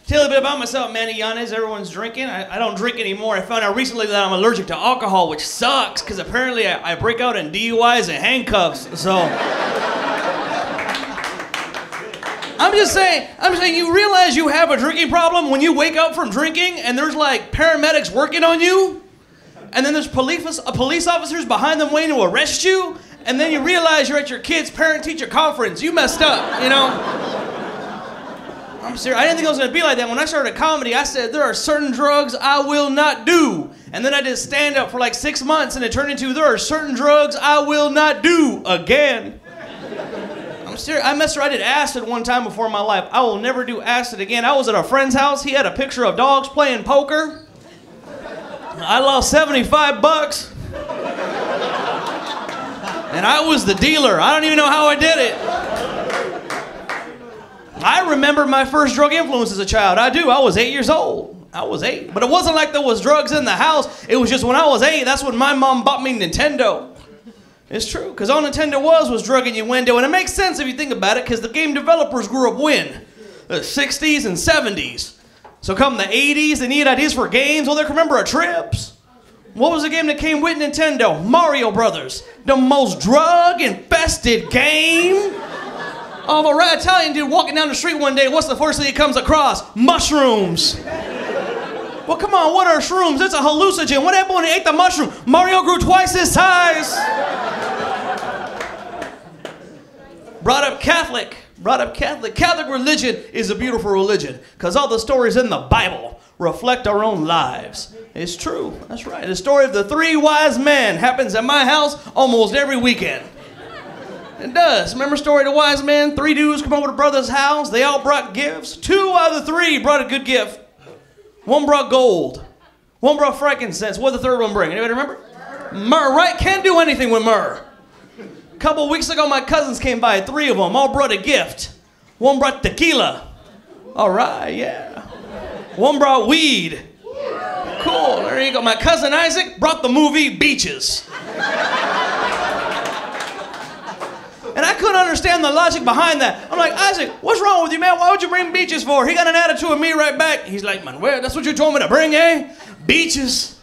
Tell you a bit about myself, Manny Llanez. Everyone's drinking. I don't drink anymore. I found out recently that I'm allergic to alcohol, which sucks, because apparently I break out in DUIs and handcuffs, so... I'm just saying, you realize you have a drinking problem when you wake up from drinking and there's like paramedics working on you, and then there's police officers behind them waiting to arrest you, and then you realize you're at your kid's parent-teacher conference. You messed up, you know? I'm serious. I didn't think it was going to be like that. When I started comedy, I said, there are certain drugs I will not do. And then I did stand-up for like 6 months, and it turned into, there are certain drugs I will not do again. I'm serious. I did acid one time before in my life. I will never do acid again. I was at a friend's house. He had a picture of dogs playing poker. I lost 75 bucks. And I was the dealer. I don't even know how I did it. I remember my first drug influence as a child. I do. I was 8 years old. I was 8. But it wasn't like there was drugs in the house. It was just when I was 8, that's when my mom bought me Nintendo. It's true, because all Nintendo was drugging your window. And it makes sense if you think about it, because the game developers grew up when? The 60s and 70s. So come the 80s, they need ideas for games. Well, they can remember Trips. What was the game that came with Nintendo? Mario Brothers. The most drug-infested game. Oh, a rat Italian dude walking down the street one day, what's the first thing he comes across? Mushrooms. Well, come on, what are shrooms? It's a hallucinogen. What happened when he ate the mushroom? Mario grew twice his size. Brought up Catholic. Catholic religion is a beautiful religion because all the stories in the Bible reflect our own lives. It's true. That's right. The story of the 3 wise men happens at my house almost every weekend. It does. Remember the story of the wise men? 3 dudes come over to brother's house. They all brought gifts. 2 out of the 3 brought a good gift. 1 brought gold. 1 brought frankincense. What did the 3rd one bring? Anybody remember? Myrrh, right? Can't do anything with myrrh. A couple weeks ago, my cousins came by. 3 of them all brought a gift. 1 brought tequila. All right, yeah. 1 brought weed. Cool, there you go. My cousin Isaac brought the movie Beaches. And I couldn't understand the logic behind that. I'm like, Isaac, what's wrong with you, man? Why would you bring Beaches for? He got an attitude with me right back. He's like, Manuel, that's what you told me to bring, eh? Beaches.